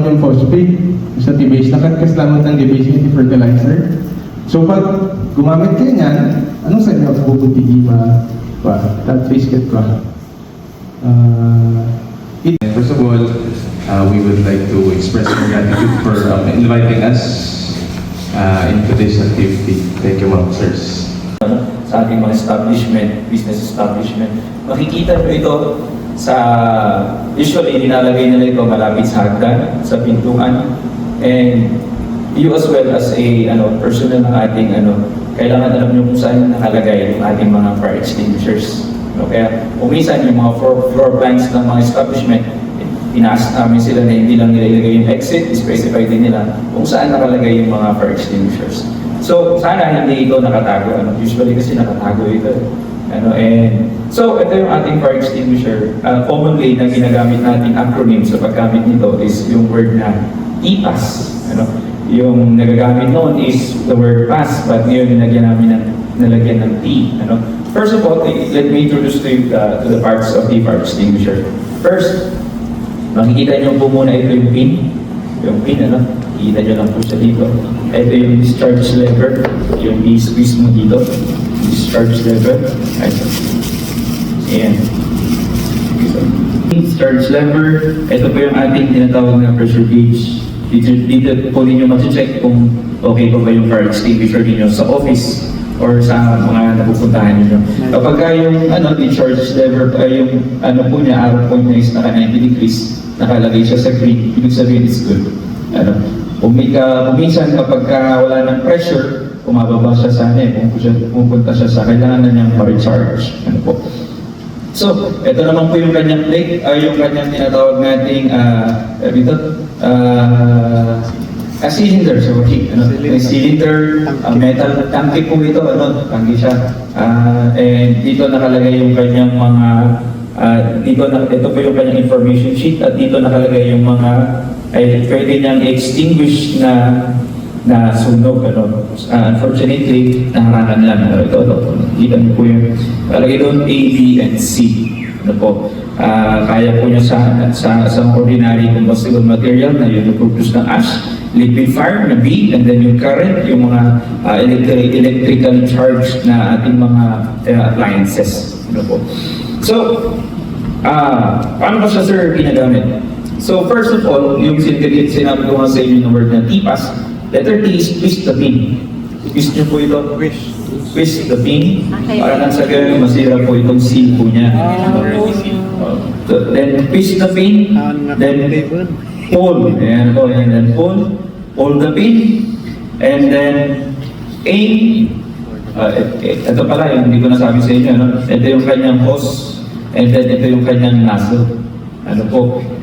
yung phosphate sa T-base, nakakaslamot ng T-base yung fertilizer. So pag gumamit kayo niyan, anong sa inyo bubutigi ba? That face get ka? First of all, we would like to express our gratitude for inviting us into this activity. Thank you, ma'am, sirs. Sa ating mga establishment, business establishment, makikita nyo ito sa, usually nilalagay nila ito malapit sa hagdan, sa pintuan, and you as well as a personal ng ating kailangan alam nyo kung saan nakalagay yung ating mga fire extinguishers. Kaya umisan yung mga floor plans ng mga establishment, tinaas namin sila na hindi lang nila ilagay yung exit, specify din nila kung saan nakalagay yung mga fire extinguishers. So sana hindi ito nakatago, usually kasi nakatago ito. So ito yung ating fire extinguisher. Commonly na ginagamit nating acronym sa paggamit nito is yung word na TPAS. Yung nagagamit noon is the word PAS, but ngayon nilagyan namin nalagyan ng T. First of all, let me introduce to you to the parts of the fire extinguisher. First, makikita nyo po muna ito yung pin. Yung pin, makikita nyo lang po siya dito. Ito yung discharge lever, yung i-squeeze mo dito. Discharge lever. Ayan. Discharge lever. Ito po yung ating tinatawag na pressure gauge. Dito po ninyo mag-check kung okay pa ba yung fire extinguisher ninyo sa office or sa mga napupuntahan ninyo. Kapag yung discharge lever, yung po niya, arrow point niya is naka 90 degrees, nakalagay siya sa green, ibig sabihin it's good. Minsan kapag wala ng pressure, kumababa siya sa pupunta siya sa kailangan na niyang ma-recharge. So, ito naman po yung kanyang plate, yung kanyang tinatawag nating cylinder, sorry. May cylinder, metal tanke po ito, tanke siya. And dito nakalagay yung kanyang mga, ito po yung kanyang information sheet, at dito nakalagay yung mga, pwede niyang extinguish na sunog. Unfortunately, naharangan lang. Ito. Dito niyo po yung, nakalagay doon A, B, and C. Kaya po niya sa ordinary combustible material na yung produce ng ash, liquid fire na B, and then yung current, yung mga electrically charged na ating mga appliances. So, paano ba siya, sir, ginagamit? So, first of all, yung sinabi ko nga sa inyo ng word na TPAS, letter T is twist the pin. Twist nyo po ito. Twist the pin. Para nang sa ganun, masira po itong seal po niya. Then twist the pin. Then pull. Ayan po. And then pull. Pull the pin. And then aim. Ito pala, yung hindi ko nasabi sa inyo. Ito yung kanyang hose. And then ito yung kanyang nozzle.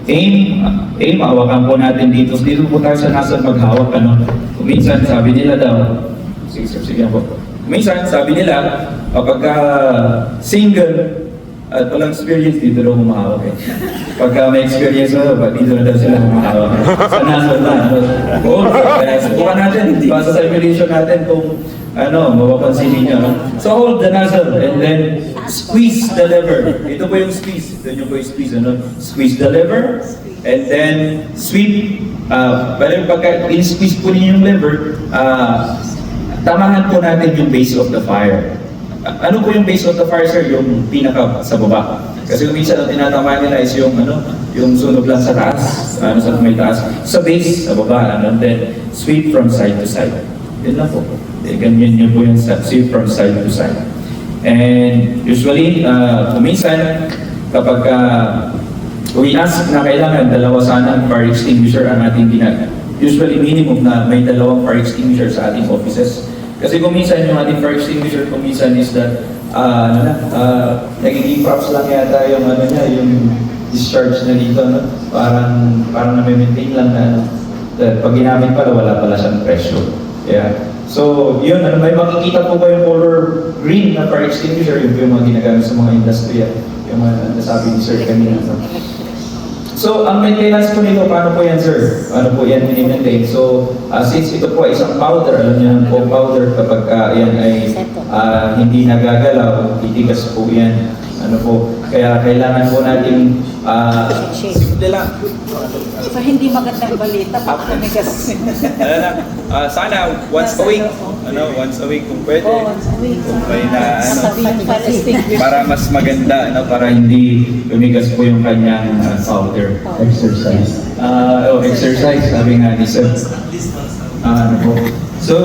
Aim, hawakan po natin dito. Dito po tayo sa nozzle maghawak. Minsan sabi nila daw, sige po. Minsan sabi nila, kapag single, at walang experience, dito daw humahawak Pagka may experience dito na daw sila humahawak. Sa nozzle na. Subukan natin, basta sa simulation natin kung mapapansin ninyo. So hold the nozzle and then squeeze the lever. Ito po yung squeeze. Ito yung po yung squeeze. Squeeze the lever and then sweep. Pero pagka in-squeeze po ninyo yung lever, tamahan po natin yung base of the fire. Ano po yung base of the fire, sir? Yung pinaka sa baba. Kasi minsan ang tinatamaan nila is yung yung sunog lang sa taas, sa may taas. Sa base, sa baba, and then sweep from side to side. Yun lang po. Ganyan yun po yung sweep from side to side. And usually, minsan, kapag we ask na kailangan dalawa sana ang fire extinguisher ang ating ginagawa. Usually minimum na may dalawang fire extinguisher sa ating offices. Kasi kung minsan yung ating fire extinguisher, kung minsan is that nagiging props lang yata yung yung discharge na dito, parang na-maintain lang na pag ginamit pala, wala pala siyang pressure. Yeah. So, yun, may makikita po ba yung color green na fire extinguisher, yung mga ginagamit sa mga industriya, yung mga nasabi ni Sir kanina. So, ang maintenance po nito, paano po yan, sir? Paano po yan mini-maintain? So, since ito po ay isang powder, alam niyo ang foam powder, kapag yan ay hindi nagagalaw, titigas po yan. Kaya kailangan po natin Simple lang. So hindi magandang balita pag tumigas. Ano lang, sana once a week. Once a week kung pwede. Oo, once a week. Kung may na, Sabihin pa rin. para mas maganda, Para hindi tumigas po yung kanyang solder. Exercise. Exercise, sabi nga ni Sir. Ano po. So,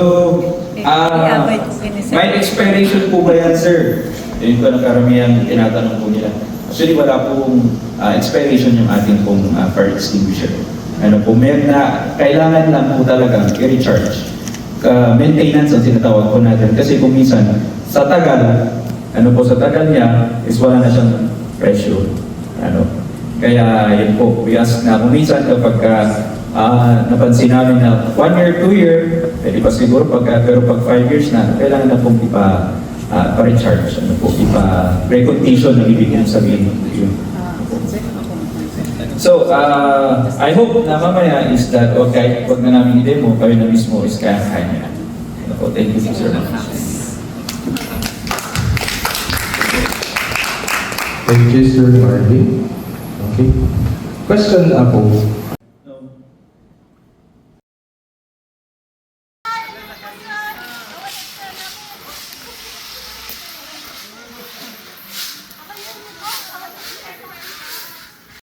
may expiration po ba yan, sir? Yun po ang karamihan tinatanong po nila. Actually, wala pong expiration yung ating pong fire extinguisher. Ano po, meron na, kailangan lang po talaga i-recharge. Maintenance ang sinatawag po natin. Kasi kung minsan, sa tagal, sa tagal niya, is wala na siyang pressure. Kaya yun po, we ask na kung minsan kapag napansin namin na 1 year, 2 year, pwede pa siguro pero pag 5 years na, kailangan na pong pa-recharge, ipa-recondition na ibig niyang sabihin yun. So, I hope na mamaya is that, okay, pag na namin i-demo, kayo na mismo is kaya-kaya niya. Thank you, Sir. Thank you, Sir Marvin. Okay. Question po.